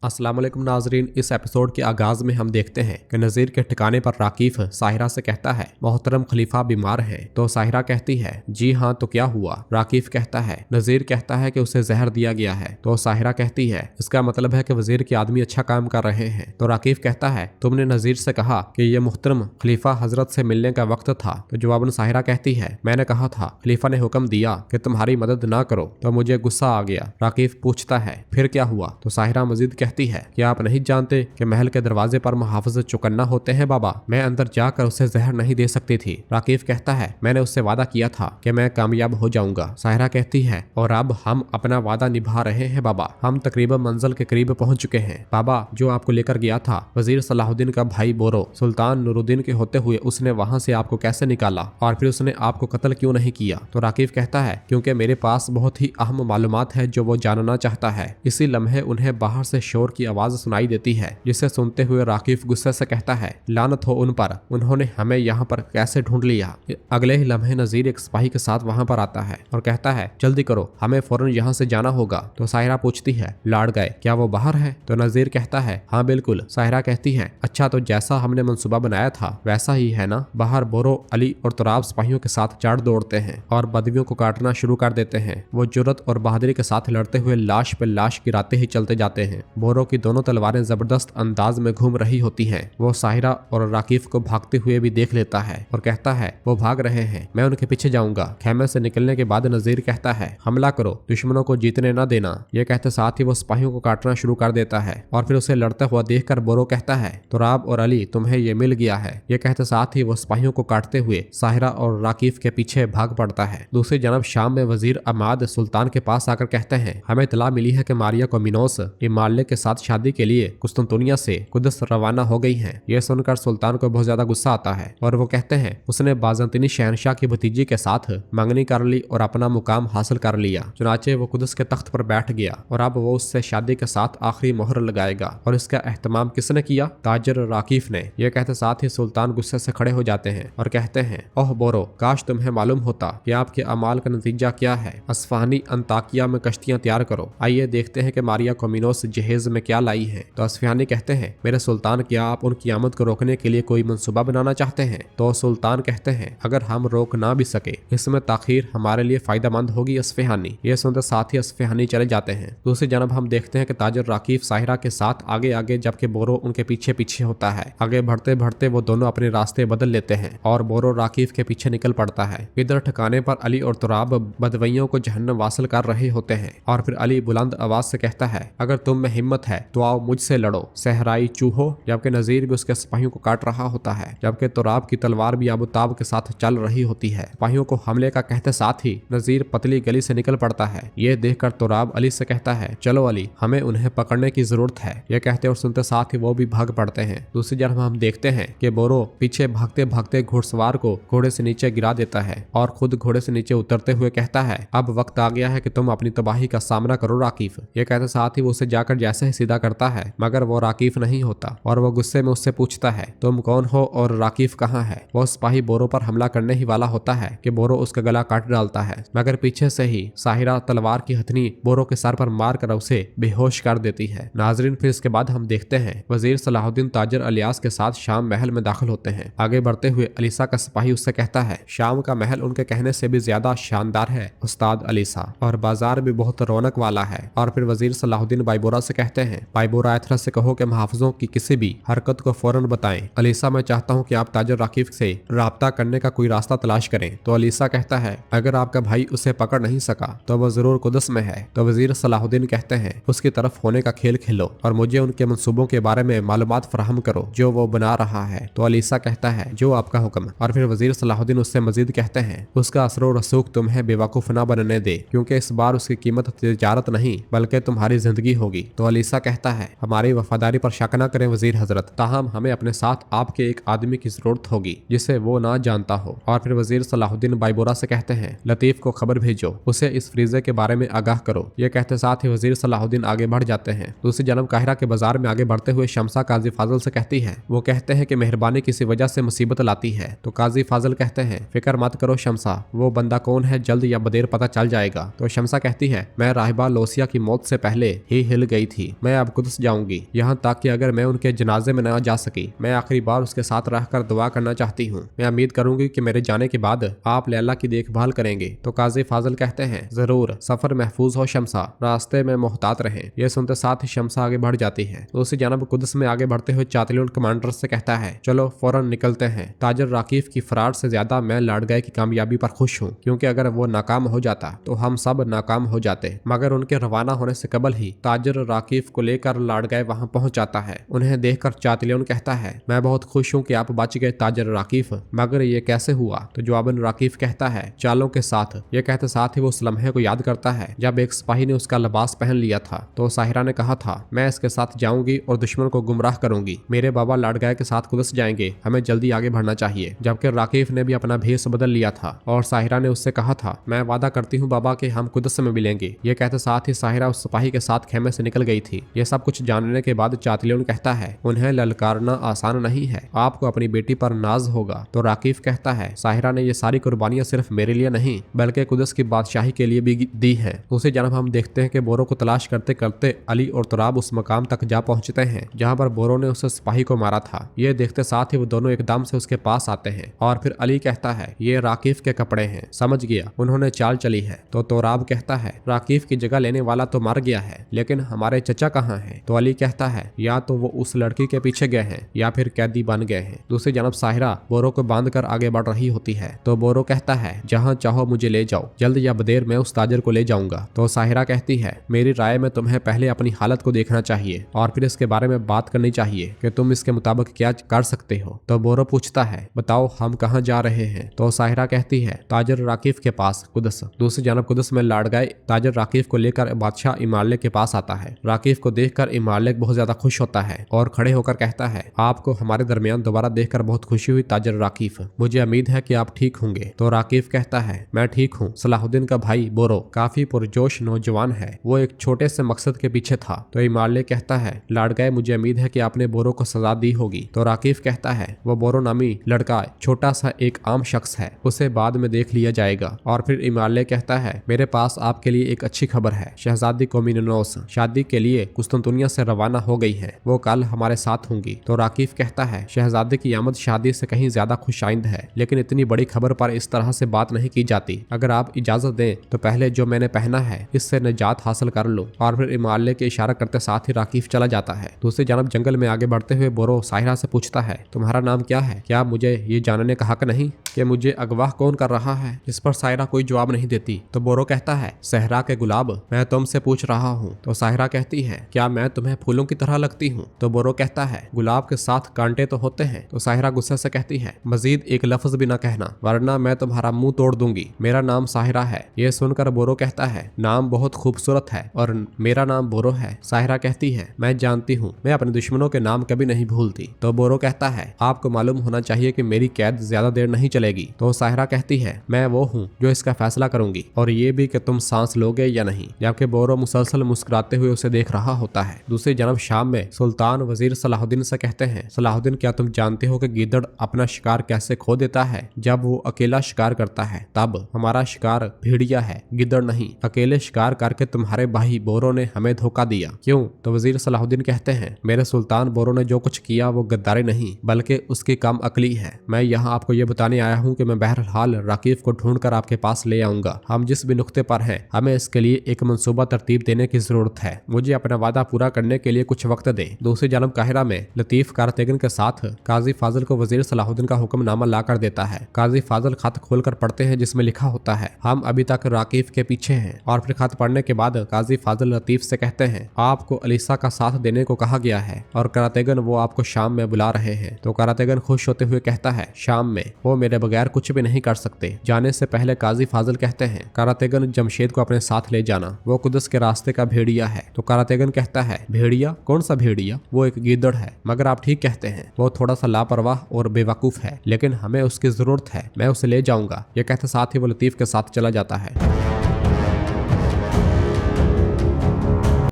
अस्सलाम वालेकुम नाजरीन। इस एपिसोड के आगाज में हम देखते हैं कि नज़ीर के ठिकाने पर राकीफ साहिरा से कहता है मोहतरम खलीफा बीमार है। तो साहिरा कहती है जी हाँ, तो क्या हुआ? राकीफ कहता है नज़ीर कहता है कि उसे जहर दिया गया है। तो साहिरा कहती है इसका मतलब है कि वजीर के आदमी अच्छा काम कर रहे हैं। तो राकीफ कहता है तुमने नज़ीर से कहा कि ये मुहतरम खलीफा हजरत से मिलने का वक्त था। तो जवाबन साहिरा कहती है मैंने कहा था, खलीफा ने हुक्म दिया कि तुम्हारी मदद ना करो तो मुझे गुस्सा आ गया। राकीफ पूछता है फिर क्या हुआ? तो साहिरा मजीद कहती है कि आप नहीं जानते कि महल के दरवाजे पर मुहाफिज चौकन्ना होते हैं बाबा, मैं अंदर जाकर उसे जहर नहीं दे सकती थी। राकीफ कहता है मैंने उससे वादा किया था कि मैं कामयाब हो जाऊंगा। साहिरा कहती है और अब हम अपना वादा निभा रहे हैं बाबा, हम तकरीबन मंजिल के करीब पहुंच चुके हैं। बाबा जो आपको लेकर गया था वजीर सलाहुद्दीन का भाई बोरो सुल्तान नूरुद्दीन के होते हुए उसने वहां से आपको कैसे निकाला और फिर उसने आपको कत्ल क्यों नहीं किया? तो राकीफ कहता है क्योंकि मेरे पास बहुत ही अहम मालूमात है जो वो जानना चाहता है। इसी लम्हे उन्हें बाहर से शोर की आवाज सुनाई देती है जिसे सुनते हुए राकीफ गुस्से से कहता है लानत हो उन पर, उन्होंने हमें यहाँ पर कैसे ढूंढ लिया? अगले ही लम्हे नजीर एक सिपाही के साथ वहां पर आता है और कहता है जल्दी करो, हमें फौरन यहाँ से जाना होगा। तो साहिरा पूछती है लाड़ गए, क्या वो बाहर है? तो नजीर कहता है हाँ बिल्कुल। साहिरा कहती है अच्छा, तो जैसा हमने मंसूबा बनाया था वैसा ही है ना? बाहर बोरो अली और तुराब सिपाहियों के साथ चाड़ दौड़ते हैं और बदवियों को काटना शुरू कर देते हैं। वो जुर्रत और बहादुरी के साथ लड़ते हुए लाश पे लाश गिराते ही चलते जाते हैं। बोरो की दोनों तलवारें जबरदस्त अंदाज में घूम रही होती हैं। वो साहिरा और राकीफ को भागते हुए भी देख लेता है और कहता है वो भाग रहे हैं, मैं उनके पीछे जाऊंगा। खेमे से निकलने के बाद नजीर कहता है हमला करो, दुश्मनों को जीतने न देना। ये कहते साथ ही वो सिपाहियों को काटना शुरू कर देता है और फिर उसे लड़ता हुआ देखकर बोरो कहता है तुराब और अली तुम्हें ये मिल गया है। ये कहते साथ ही वो सिपाहियों को काटते हुए साहिरा और राकीफ के पीछे भाग पड़ता है। दूसरी जानब शाम में वजीर अमाद सुल्तान के पास आकर कहते हैं हमें इतला मिली है कि मारिया कोमिनोस इमाले के साथ शादी के लिए कुस्तुनतुनिया से कुदस रवाना हो गई हैं। यह सुनकर सुल्तान को बहुत ज्यादा गुस्सा आता है और वो कहते हैं उसने बाज़ंतीनी शहनशाह की भतीजी के साथ मंगनी कर ली और अपना मुकाम हासिल कर लिया। चुनाचे वो कुदस के तख्त पर बैठ गया और अब वो उससे शादी के साथ आखिरी मोहर लगाएगा। और इसका एहतमाम किसने किया? ताजर राकीफ ने। यह कहते साथ ही सुल्तान गुस्से से खड़े हो जाते हैं और कहते हैं ओह बोरो, काश तुम्हें मालूम होता कि आपके अमाल का नतीजा क्या है। अस्फहानी अंताकिया में कश्तियां तैयार करो, आइए देखते हैं कि मारिया कोमिनोस जहेज में क्या लाई है। तो अस्फहानी कहते हैं मेरे सुल्तान, क्या आप उनकी आमद को रोकने के लिए कोई मंसूबा बनाना चाहते हैं? तो सुल्तान कहते हैं अगर हम रोक ना भी सके इसमें ताखीर हमारे लिए फायदेमंद होगी अस्फहानी। ये सुनते साथ ही अस्फहानी चले जाते हैं। दूसरी जानब हम देखते हैं कि ताजर राकीफ साहिरा के साथ आगे आगे जबकि बोरो उनके पीछे पीछे होता है। आगे बढ़ते बढ़ते वो दोनों अपने रास्ते बदल लेते हैं और बोरो राकीफ के पीछे निकल पड़ता है। इधर ठिकाने पर अली और तुराब बदवैयों को जहन्नम वासिल कर रहे होते हैं और फिर अली बुलंद आवाज से कहता है अगर तुम में हिम्मत है तो आओ मुझसे लड़ो सहराई चूहो। जबकि नजीर भी उसके सिपाहियों को काट रहा होता है जबकि तुराब की तलवार भी आबुताब के साथ चल रही होती है। सिपाहियों को हमले का कहते साथ ही नजीर पतली गली से निकल पड़ता है। ये देखकर तुराब अली से कहता है चलो अली, हमें उन्हें पकड़ने की जरूरत है। ये कहते और सुनते साथ ही वो भी भाग पड़ते हैं। दूसरी जानब हम देखते हैं कि बोरो पीछे भागते भागते घुड़सवार को घोड़े से नीचे गिरा देता है और खुद घोड़े से नीचे उतरते हुए कहता है अब वक्त आ गया है कि तुम अपनी तबाही का सामना करो राकीफ। ये कहते साथ ही वो उसे जाकर जैसे ही सीधा करता है मगर वो राकीफ नहीं होता और वो गुस्से में उससे पूछता है तुम कौन हो और राकीफ कहाँ है? वो सिपाही बोरो पर हमला करने ही वाला होता है कि बोरो उसका गला काट डालता है मगर पीछे से ही साहिरा तलवार की हथनी बोरो के सर पर मार कर उसे बेहोश कर देती है। नाजरीन फिर इसके बाद हम देखते हैं वजीर सलाहुद्दीन ताजर अलियास के साथ शाम महल में दाखिल होते हैं। आगे बढ़ते हुए अलीसा का सिपाही उससे कहता है शाम का महल उनके कहने से भी ज्यादा शानदार है उस्ताद अलीसा, और बाजार भी बहुत रौनक वाला है। और फिर वजीर सलाहुद्दीन बाइबोरा से कहते हैं बाइबोरा एथरा से कहो कि मुहाफिजों की किसी भी हरकत को फौरन बताएं। अलीसा मैं चाहता हूं कि आप ताजर राकीफ से राब्ता करने का कोई रास्ता तलाश करें। तो अलीसा कहता है अगर आपका भाई उसे पकड़ नहीं सका तो वह जरूर कुदस में है। तो वजीर सलाहुद्दीन कहते हैं उसकी तरफ होने का खेल खेलो और मुझे उनके मंसूबों के बारे में मालूमात फराहम करो जो वो बना रहा है। तो अलीसा कहता है जो आपका हुक्म। और फिर वजीर सलाहुद्दीन उससे मजीद कहते हैं उसका असरो रसूख तुम्हें बेवकूफ न बनने दे क्योंकि इस बार उसकी कीमत तिजारत नहीं बल्कि तुम्हारी जिंदगी होगी। तो अलीसा कहता है हमारी वफादारी पर शक न करें वजीर हजरत, ताहम हमें अपने साथ आपके एक आदमी की जरूरत होगी जिसे वो ना जानता हो। और फिर वजीर सलाहुद्दीन बाइबोरा से कहते हैं लतीफ को खबर भेजो, उसे इस फ्रीजे के बारे में आगाह करो। ये कहते साथ ही वजीर सलाहुद्दीन आगे बढ़ जाते हैं। दूसरी जानब काहिरा के बाजार में आगे बढ़ते हुए शमसा काजी फाजल से कहती है वो कहते हैं कि मेहरबानी किसी वजह से मुसीबत लाती है। तो काजी फाजल कहते हैं फिक्र मत करो शमसा, वो बंदा कौन है जल्द या बदेर पता चल जाएगा। तो शमसा कहती है मैं राहिबा लोसिया की मौत से पहले ही हिल गई थी नहीं, मैं अब कुदस जाऊंगी, यहाँ तक कि अगर मैं उनके जनाजे में न जा सकी, मैं आखिरी बार उसके साथ रहकर दुआ करना चाहती हूँ। मैं उम्मीद करूंगी कि मेरे जाने के बाद आप लैला की देखभाल करेंगे। तो काजी फाजिल कहते हैं, जरूर, सफर महफूज हो शमसा, रास्ते में मोहतात रहें। यह सुनते साथ ही शमसा आगे बढ़ जाती है। तो उसी जानब कुदस में आगे बढ़ते हुए चातिलुल कमांडर से कहता है, चलो फौरन निकलते हैं। ताजर राकीफ की फरार से ज्यादा मैं लाडगाय की कामयाबी पर खुश हूँ, क्योंकि अगर वो नाकाम हो जाता तो हम सब नाकाम हो जाते। मगर उनके रवाना होने से कबल ही ताजर राकीफ को लेकर लाडगाय वहाँ पहुँच जाता है। उन्हें देखकर चातिलुल कहता है, मैं बहुत खुश हूँ कि आप बच गए ताजर राकीफ, मगर ये कैसे हुआ? तो जवाबन राकीफ कहता है, चालों के साथ। ये कहते साथ ही वो उस लम्हे को याद करता है जब एक सिपाही ने उसका लिबास पहन लिया था। तो साहिरा ने कहा था, मैं इसके साथ जाऊंगी और दुश्मन को गुमराह करूंगी। मेरे बाबा लाडगाय के साथ कुदस जाएंगे, हमें जल्दी आगे बढ़ना चाहिए। जबकि राकीफ ने भी अपना भेष बदल लिया था और साहिरा ने उससे कहा था, मैं वादा करती हूँ बाबा कि हम कुदस में मिलेंगे। ये कहते साथ ही साहिरा उस सिपाही के साथ खेमे से निकल गई थी। ये सब कुछ जानने के बाद चातिलुन कहता है, उन्हें ललकारना आसान नहीं है, आपको अपनी बेटी पर नाज होगा। तो राकीफ कहता है, साहिरा ने ये सारी कुर्बानियां सिर्फ मेरे लिए नहीं बल्कि कुदस की बादशाही के लिए भी दी है। उसी जानब हम देखते हैं कि बोरो को तलाश करते करते अली और तुराब उस मकाम तक जा पहुंचते हैं जहां पर बोरो ने उस सिपाही को मारा था। ये देखते साथ ही वो दोनों एकदम से उसके पास आते हैं और फिर अली कहता है, ये राकीफ के कपड़े हैं, समझ गया, उन्होंने चाल चली है। तो तुराब कहता है, राकीफ की जगह लेने वाला तो मर गया है, लेकिन हमारे चचा कहाँ हैं? तो अली कहता है, या तो वो उस लड़की के पीछे गए हैं या फिर कैदी बन गए हैं। दूसरी जानब साहिरा बोरो को बांध कर आगे बढ़ रही होती है। तो बोरो कहता है, जहाँ चाहो मुझे ले जाओ, जल्द या बदेर मैं उस ताजर को ले जाऊंगा। तो साहिरा कहती है, मेरी राय में तुम्हें पहले अपनी हालत को देखना चाहिए और फिर इसके बारे में बात करनी चाहिए कि तुम इसके मुताबिक क्या कर सकते हो। तो बोरो पूछता है, बताओ हम कहाँ जा रहे हैं? तो साहिरा कहती है, ताजर राकीफ के पास, कुदस। दूसरी जानब कुदस में लाडगाय ताजर राकीफ को लेकर बादशाह इमारले के पास आता है। राकीफ को देखकर इमारले बहुत ज्यादा खुश होता है और खड़े होकर कहता है, आपको हमारे दरमियान दोबारा देखकर बहुत खुशी हुई ताजर राकीफ, मुझे उम्मीद है कि आप ठीक होंगे। तो राकीफ कहता है, मैं ठीक हूँ। सलाहुद्दीन का भाई बोरो काफी पुरजोश नौजवान है, वो एक छोटे से मकसद के पीछे था। तो इमारले कहता है, लाडगाय मुझे उम्मीद है कि आपने बोरो को सजा दी होगी। तो राकीफ कहता है, वो बोरो नामी लड़का छोटा सा एक आम शख्स है, उसे बाद में देख लिया जाएगा। और फिर इमारले कहता है, मेरे पास आपके लिए एक अच्छी खबर है, शहजादी कोमिनोस शादी के लिए कुस्तुनतुनिया से रवाना हो गई है, वो कल हमारे साथ होंगी। तो राकीफ कहता है, शहजादी की आमद शादी से कहीं ज्यादा खुशाइंद है, लेकिन इतनी बड़ी खबर पर इस तरह से बात नहीं की जाती। अगर आप इजाजत दें तो पहले जो मैंने पहना है इससे निजात हासिल कर लो। और फिर इमारले के इशारा करते साथ ही राकीफ चला जाता है। दूसरी जानब जंगल में आगे बढ़ते हुए बोरो साहिरा से पूछता है, तुम्हारा नाम क्या है? क्या मुझे ये जानने का हक नहीं कि मुझे अगवा कौन कर रहा है? इस पर साहिरा कोई जवाब नहीं देती। तो बोरो कहता है, सहरा के गुलाब, मैं तुमसे पूछ रहा हूँ। तो साहिरा कहती है, क्या मैं तुम्हें फूलों की तरह लगती हूँ? तो बोरो कहता है, गुलाब के साथ कांटे तो होते हैं। तो साहिरा गुस्से से कहती है, मजीद एक लफ्ज भी ना कहना, वरना मैं तुम्हारा मुंह तोड़ दूंगी। मेरा नाम साहिरा है। ये सुनकर बोरो कहता है, नाम बहुत खूबसूरत है और मेरा नाम बोरो है। साहिरा कहती है, मैं जानती हूँ, मैं अपने दुश्मनों के नाम कभी नहीं भूलती। तो बोरो कहता है, आपको मालूम होना चाहिए कि मेरी कैद ज्यादा देर नहीं चलेगी। तो साहिरा कहती है, मैं वो हूँ जो इसका फैसला करूंगी, और ये भी कि तुम सांस लोगे या नहीं। जबकि बोरो मुसलसल मुस्कुराते हुए उसे देख रहा होता है। दूसरी जानब शाम में सुल्तान वजीर सलाहुद्दीन से कहते हैं, सलाहुद्दीन क्या तुम जानते हो कि गीदड़ अपना शिकार कैसे खो देता है? जब वो अकेला शिकार करता है तब। हमारा शिकार भेड़िया है, गिद्दड़ नहीं। अकेले शिकार करके तुम्हारे भाई बोरो ने हमें धोखा दिया। क्यों? तो वजीर सलाहुद्दीन कहते हैं, मेरे सुल्तान बोरो ने जो कुछ किया वो गद्दारी नहीं बल्कि उसकी कम अकली है। मैं यहाँ आपको ये बताने आया हूँ कि मैं बहरहाल राकीफ को ढूंढकर आपके पास ले आऊंगा। हम जिस भी नुक्ते पर हैं, हमें इसके लिए एक मंसूबा तरतीब देने की जरूरत है। मुझे अपना वादा पूरा करने के लिए कुछ वक्त दें। दूसरी जानब काहिरा में लतीफ कारतेगन के साथ काजी फाजिल को वजीर सलाहुद्दीन का हुक्मनामा ला कर देता है। काजी फाजिल खत खोलकर पढ़ते हैं जिसमें लिखा होता है, हम अभी तक राकीफ के पीछे हैं। और फिर खत पढ़ने के बाद काजी फाजिल लतीफ से कहते हैं, आपको अलीसा का साथ देने को कहा गया है और करातेगन वो आपको शाम में बुला रहे हैं। तो करातेगन खुश होते हुए कहता है, शाम में? वो मेरे बगैर कुछ भी नहीं कर सकते। जाने से पहले काजी फाजिल कहते हैं, करातेगन जमशेद को अपने साथ ले जाना, वो कुदस के रास्ते का भेड़िया है। तो करातेगन कहता है, भेड़िया? कौन सा भेड़िया? वो एक गीदड़ है। मगर आप ठीक कहते हैं, वो थोड़ा सा लापरवाह और बेवकूफ है, लेकिन हमें उसकी जरूरत है, मैं उसे ले जाऊंगा। ये कहते साथ ही वो लतीफ के साथ चला जाता है।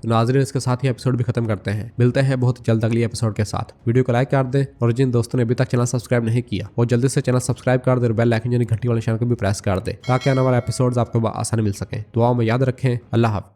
नाज़रीन, इसके साथ ही एपिसोड भी खत्म करते हैं। मिलते हैं बहुत जल्द अगली एपिसोड के साथ। वीडियो को लाइक कर दें और जिन दोस्तों ने अभी तक चैनल सब्सक्राइब नहीं किया वो जल्दी से चैनल सब्सक्राइब कर दे और बेल आइकन यानी घंटी वाले निशान को भी प्रेस कर दे ताकि आने वाले एपिसोड्स आपको आसानी मिल सके। दुआओं में याद रखें। अल्लाह हाफ़िज़।